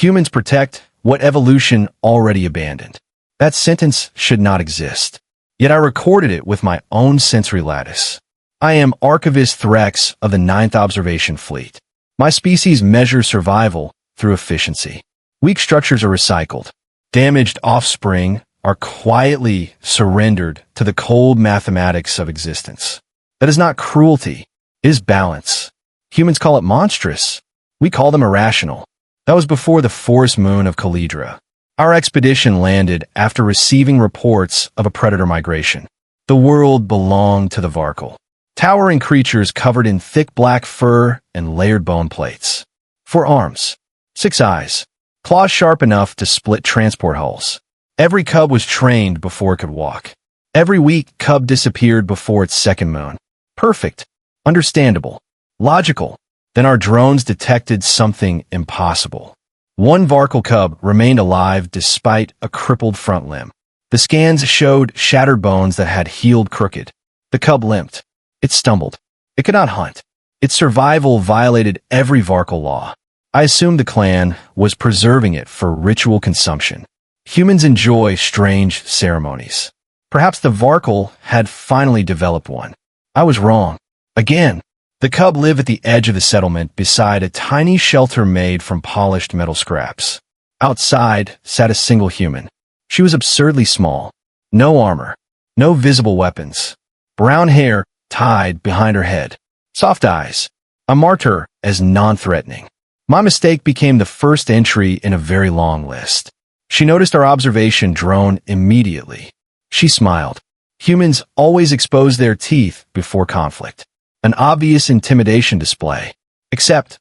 Humans protect what evolution already abandoned. That sentence should not exist. Yet I recorded it with my own sensory lattice. I am archivist Threx of the 9th Observation Fleet. My species measures survival through efficiency. Weak structures are recycled. Damaged offspring are quietly surrendered to the cold mathematics of existence. That is not cruelty. It is balance. Humans call it monstrous. We call them irrational. That was before the forest moon of Calidra. Our expedition landed after receiving reports of a predator migration. The world belonged to the Varkle. Towering creatures covered in thick black fur and layered bone plates. 4 arms. 6 eyes. Claws sharp enough to split transport hulls. Every cub was trained before it could walk. Every week, cub disappeared before its second moon. Perfect. Understandable. Logical. Then our drones detected something impossible. One Varkle cub remained alive despite a crippled front limb. The scans showed shattered bones that had healed crooked. The cub limped. It stumbled. It could not hunt. Its survival violated every Varkle law. I assumed the clan was preserving it for ritual consumption. Humans enjoy strange ceremonies. Perhaps the Varkle had finally developed one. I was wrong. Again. The cub lived at the edge of the settlement beside a tiny shelter made from polished metal scraps. Outside sat a single human. She was absurdly small. No armor. No visible weapons. Brown hair tied behind her head. Soft eyes. I marked her as non-threatening. My mistake became the first entry in a very long list. She noticed our observation drone immediately. She smiled. Humans always expose their teeth before conflict. An obvious intimidation display. Except,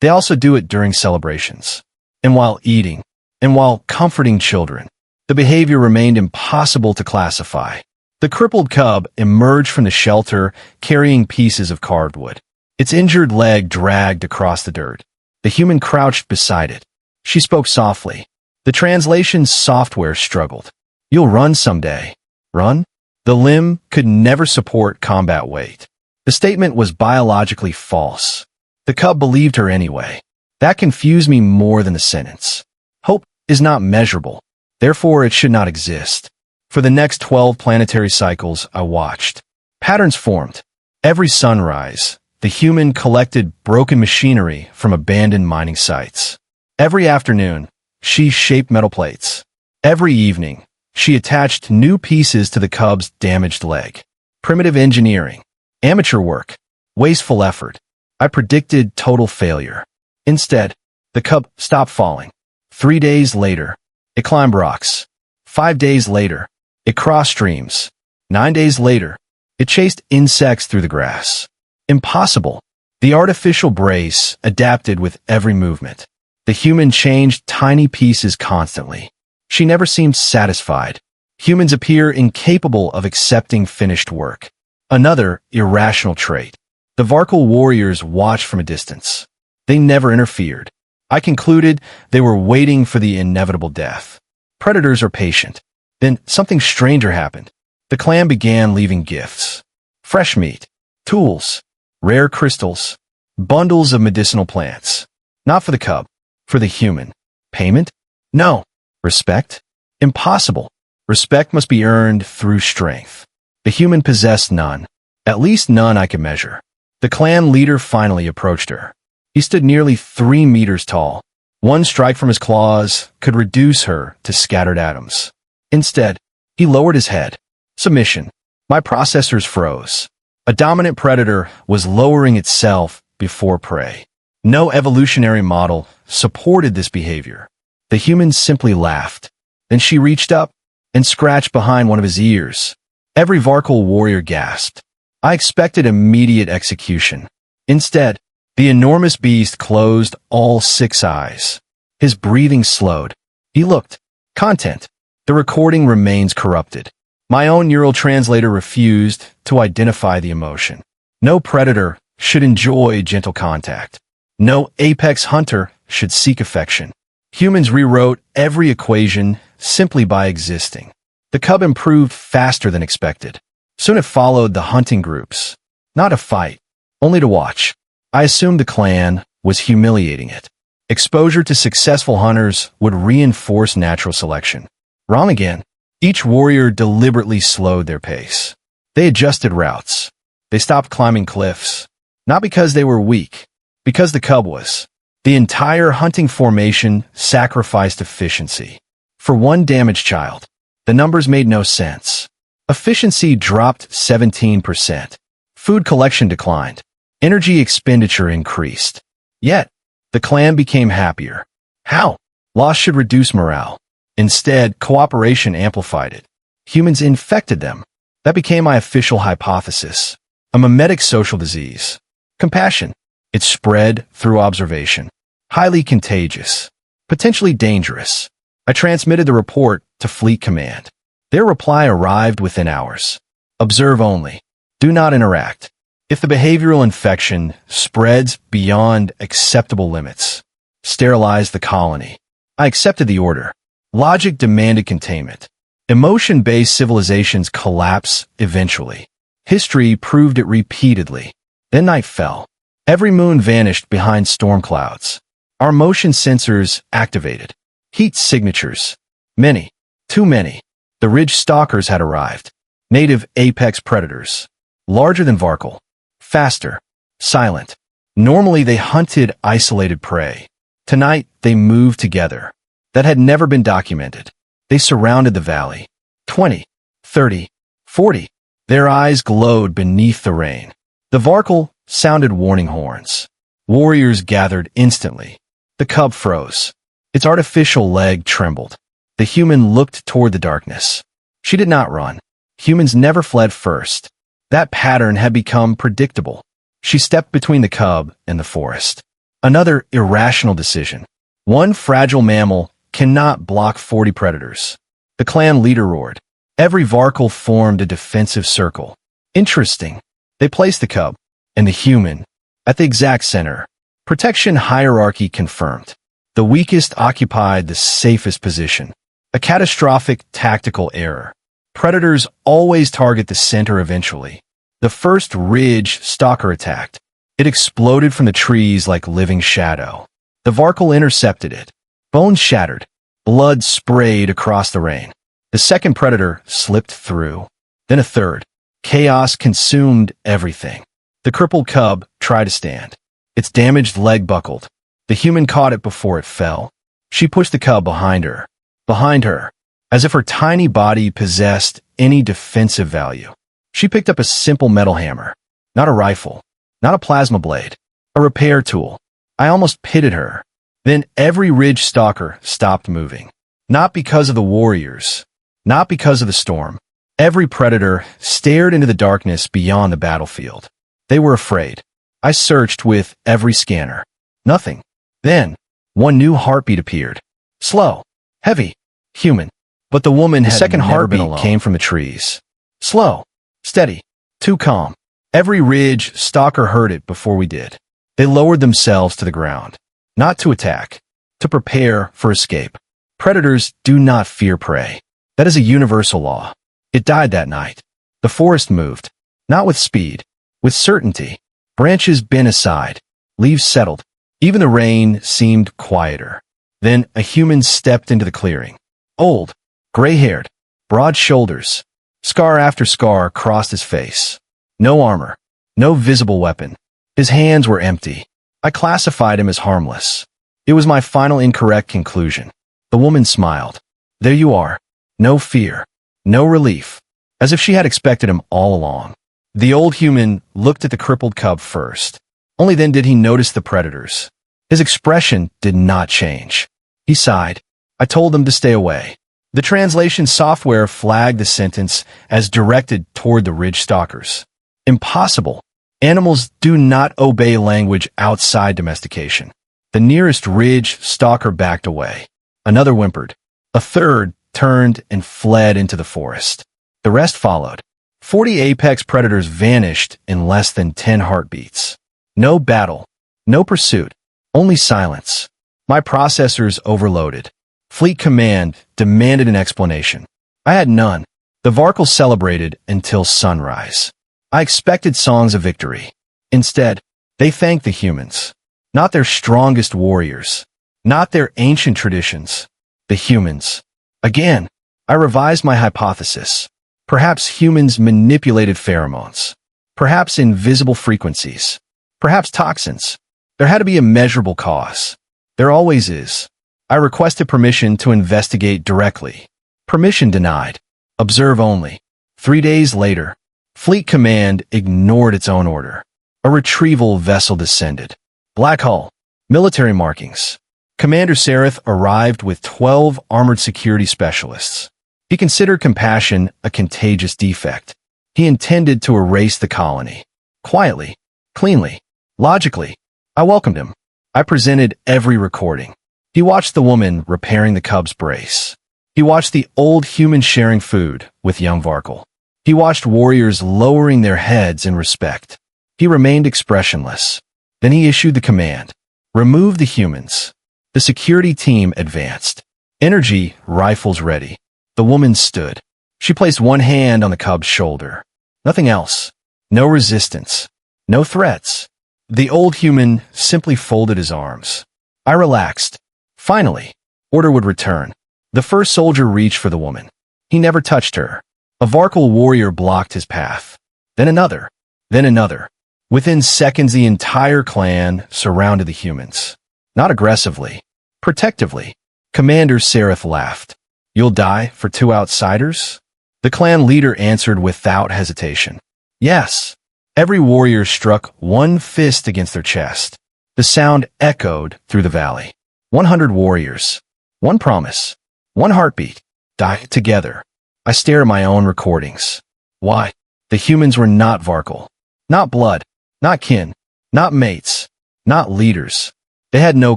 they also do it during celebrations. And while eating. And while comforting children. The behavior remained impossible to classify. The crippled cub emerged from the shelter carrying pieces of carved wood. Its injured leg dragged across the dirt. The human crouched beside it. She spoke softly. The translation software struggled. You'll run someday. Run? The limb could never support combat weight. The statement was biologically false. The cub believed her anyway. That confused me more than the sentence. Hope is not measurable. Therefore, it should not exist. For the next 12 planetary cycles, I watched. Patterns formed. Every sunrise, the human collected broken machinery from abandoned mining sites. Every afternoon, she shaped metal plates. Every evening, she attached new pieces to the cub's damaged leg. Primitive engineering. Amateur work. Wasteful effort. I predicted total failure. Instead, the cub stopped falling. 3 days later, it climbed rocks. 5 days later, it crossed streams. 9 days later, it chased insects through the grass. Impossible. The artificial brace adapted with every movement. The human changed tiny pieces constantly. She never seemed satisfied. Humans appear incapable of accepting finished work. Another irrational trait. The Varkle warriors watched from a distance. They never interfered. I concluded they were waiting for the inevitable death. Predators are patient. Then something stranger happened. The clan began leaving gifts. Fresh meat, tools, rare crystals, bundles of medicinal plants. Not for the cub, for the human. Payment? No. Respect? Impossible. Respect must be earned through strength. The human possessed none. At least none I could measure. The clan leader finally approached her. He stood nearly 3 meters tall. One strike from his claws could reduce her to scattered atoms. Instead, he lowered his head. Submission. My processors froze. A dominant predator was lowering itself before prey. No evolutionary model supported this behavior. The human simply laughed. Then she reached up and scratched behind one of his ears. Every Varkle warrior gasped. I expected immediate execution. Instead, the enormous beast closed all 6 eyes. His breathing slowed. He looked. Content. The recording remains corrupted. My own neural translator refused to identify the emotion. No predator should enjoy gentle contact. No apex hunter should seek affection. Humans rewrote every equation simply by existing. The cub improved faster than expected. Soon it followed the hunting groups. Not a fight, only to watch. I assumed the clan was humiliating it. Exposure to successful hunters would reinforce natural selection. Wrong again. Each warrior deliberately slowed their pace. They adjusted routes. They stopped climbing cliffs. Not because they were weak, because the cub was. The entire hunting formation sacrificed efficiency. For one damaged child, the numbers made no sense. Efficiency dropped 17%. Food collection declined. Energy expenditure increased. Yet, the clan became happier. How? Loss should reduce morale. Instead, cooperation amplified it. Humans infected them. That became my official hypothesis. A mimetic social disease. Compassion. It spread through observation. Highly contagious. Potentially dangerous. I transmitted the report to Fleet Command. Their reply arrived within hours. Observe only. Do not interact. If the behavioral infection spreads beyond acceptable limits, sterilize the colony. I accepted the order. Logic demanded containment. Emotion-based civilizations collapse eventually. History proved it repeatedly. Then night fell. Every moon vanished behind storm clouds. Our motion sensors activated. Heat signatures. Many. Too many. The ridge stalkers had arrived. Native apex predators. Larger than Varkal. Faster. Silent. Normally they hunted isolated prey. Tonight they moved together. That had never been documented. They surrounded the valley. 20, 30, 40. Their eyes glowed beneath the rain. The Varkal sounded warning horns. Warriors gathered instantly. The cub froze. Its artificial leg trembled. The human looked toward the darkness. She did not run. Humans never fled first. That pattern had become predictable. She stepped between the cub and the forest. Another irrational decision. One fragile mammal cannot block 40 predators. The clan leader roared. Every Varkal formed a defensive circle. Interesting. They placed the cub and the human at the exact center. Protection hierarchy confirmed. The weakest occupied the safest position. A catastrophic tactical error. Predators always target the center eventually. The first ridge stalker attacked. It exploded from the trees like living shadow. The Varkal intercepted it. Bones shattered. Blood sprayed across the rain. The second predator slipped through. Then a third. Chaos consumed everything. The crippled cub tried to stand. Its damaged leg buckled. The human caught it before it fell. She pushed the cub behind her. Behind her. As if her tiny body possessed any defensive value. She picked up a simple metal hammer. Not a rifle. Not a plasma blade. A repair tool. I almost pitted her. Then every ridge stalker stopped moving. Not because of the warriors. Not because of the storm. Every predator stared into the darkness beyond the battlefield. They were afraid. I searched with every scanner. Nothing. Then, one new heartbeat appeared. Slow. Heavy. Human. But the woman had second heartbeat came from the trees. Slow. Steady. Too calm. Every ridge stalker heard it before we did. They lowered themselves to the ground. Not to attack. To prepare for escape. Predators do not fear prey. That is a universal law. It died that night. The forest moved. Not with speed. With certainty. Branches bent aside. Leaves settled. Even the rain seemed quieter. Then a human stepped into the clearing. Old. Gray-haired. Broad shoulders. Scar after scar crossed his face. No armor. No visible weapon. His hands were empty. I classified him as harmless. It was my final incorrect conclusion. The woman smiled. There you are. No fear. No relief. As if she had expected him all along. The old human looked at the crippled cub first. Only then did he notice the predators. His expression did not change. He sighed. I told them to stay away. The translation software flagged the sentence as directed toward the ridge stalkers. Impossible. Animals do not obey language outside domestication. The nearest ridge stalker backed away. Another whimpered. A third turned and fled into the forest. The rest followed. 40 apex predators vanished in less than 10 heartbeats. No battle. No pursuit. Only silence. My processors overloaded. Fleet Command demanded an explanation. I had none. The Varkal celebrated until sunrise. I expected songs of victory. Instead, they thanked the humans. Not their strongest warriors. Not their ancient traditions. The humans. Again, I revised my hypothesis. Perhaps humans manipulated pheromones. Perhaps invisible frequencies. Perhaps toxins. There had to be a measurable cause. There always is. I requested permission to investigate directly. Permission denied. Observe only. 3 days later, Fleet Command ignored its own order. A retrieval vessel descended. Black hull. Military markings. Commander Sareth arrived with 12 armored security specialists. He considered compassion a contagious defect. He intended to erase the colony. Quietly, cleanly, logically. I welcomed him. I presented every recording. He watched the woman repairing the cub's brace. He watched the old human sharing food with young Varkle. He watched warriors lowering their heads in respect. He remained expressionless. Then he issued the command. Remove the humans. The security team advanced. Energy rifles ready. The woman stood. She placed one hand on the cub's shoulder. Nothing else. No resistance. No threats. The old human simply folded his arms. I relaxed. Finally, order would return. The first soldier reached for the woman. He never touched her. A Varkle warrior blocked his path. Then another. Then another. Within seconds, the entire clan surrounded the humans. Not aggressively. Protectively. Commander Sareth laughed. You'll die for 2 outsiders? The clan leader answered without hesitation. Yes. Every warrior struck one fist against their chest. The sound echoed through the valley. 100 warriors. One promise. One heartbeat. Die together. I stare at my own recordings. Why? The humans were not Varkle. Not blood. Not kin. Not mates. Not leaders. They had no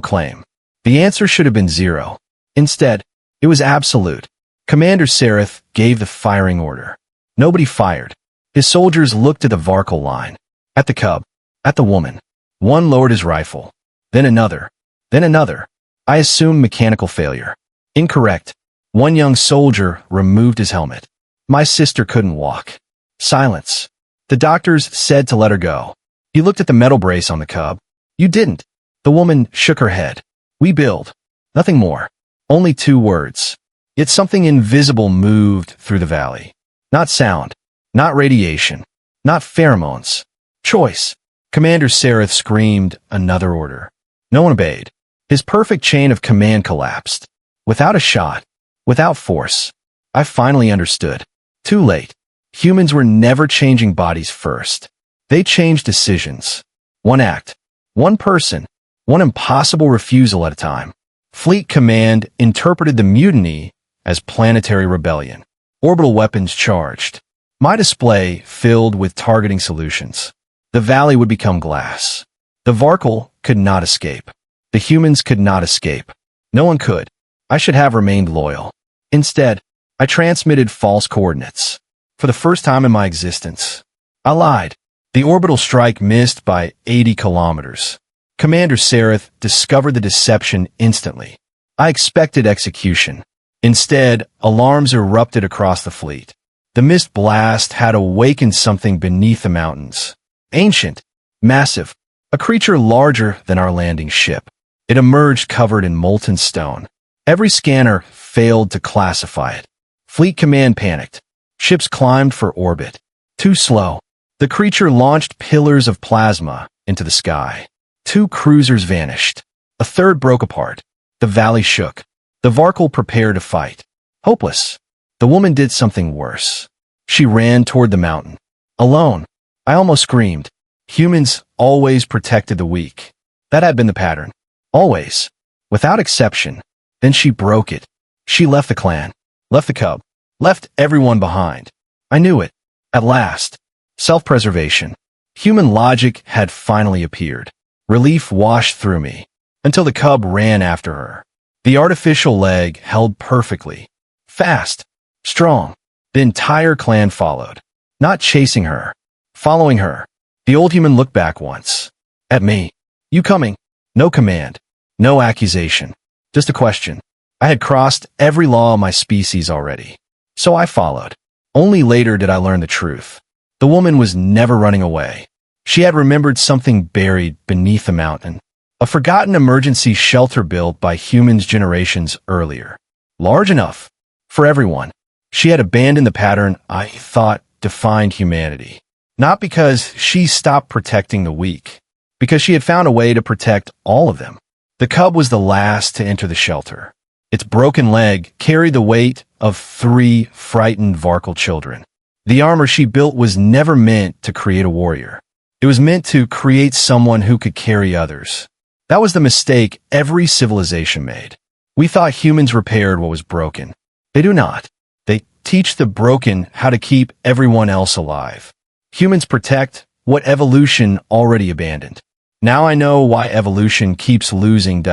claim. The answer should have been 0. Instead, it was absolute. Commander Sareth gave the firing order. Nobody fired. His soldiers looked at the Varkle line. At the cub. At the woman. One lowered his rifle. Then another. Then another. I assumed mechanical failure. Incorrect. One young soldier removed his helmet. My sister couldn't walk. Silence. The doctors said to let her go. He looked at the metal brace on the cub. You didn't. The woman shook her head. We build. Nothing more. Only 2 words. Yet something invisible moved through the valley. Not sound. Not radiation. Not pheromones. Choice. Commander Sareth screamed another order. No one obeyed. His perfect chain of command collapsed. Without a shot. Without force. I finally understood. Too late. Humans were never changing bodies first. They changed decisions. One act. One person. One impossible refusal at a time. Fleet Command interpreted the mutiny as planetary rebellion. Orbital weapons charged. My display filled with targeting solutions. The valley would become glass. The Varkle could not escape. The humans could not escape. No one could. I should have remained loyal. Instead, I transmitted false coordinates. For the first time in my existence, I lied. The orbital strike missed by 80 kilometers. Commander Sareth discovered the deception instantly. I expected execution. Instead, alarms erupted across the fleet. The mist blast had awakened something beneath the mountains. Ancient, massive, a creature larger than our landing ship. It emerged covered in molten stone. Every scanner failed to classify it. Fleet Command panicked. Ships climbed for orbit. Too slow. The creature launched pillars of plasma into the sky. 2 cruisers vanished. A third broke apart. The valley shook. The Varkle prepared to fight. Hopeless. The woman did something worse. She ran toward the mountain. Alone. I almost screamed. Humans always protected the weak. That had been the pattern. Always. Without exception. Then she broke it. She left the clan. Left the cub. Left everyone behind. I knew it. At last. Self-preservation. Human logic had finally appeared. Relief washed through me. Until the cub ran after her. The artificial leg held perfectly. Fast. Strong. The entire clan followed. Not chasing her. Following her. The old human looked back once. At me. You coming? No command. No accusation. Just a question. I had crossed every law of my species already. So I followed. Only later did I learn the truth. The woman was never running away. She had remembered something buried beneath the mountain. A forgotten emergency shelter built by humans generations earlier. Large enough for everyone. She had abandoned the pattern I thought defined humanity. Not because she stopped protecting the weak, because she had found a way to protect all of them. The cub was the last to enter the shelter. Its broken leg carried the weight of 3 frightened Varkal children. The armor she built was never meant to create a warrior. It was meant to create someone who could carry others. That was the mistake every civilization made. We thought humans repaired what was broken. They do not. They teach the broken how to keep everyone else alive. Humans protect what evolution already abandoned. Now I know why evolution keeps losing.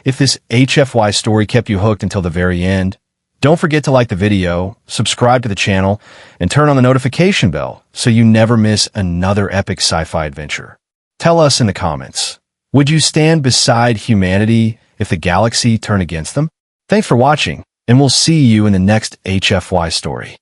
If this HFY story kept you hooked until the very end, don't forget to like the video, subscribe to the channel, and turn on the notification bell so you never miss another epic sci-fi adventure. Tell us in the comments, would you stand beside humanity if the galaxy turned against them? Thanks for watching, and we'll see you in the next HFY story.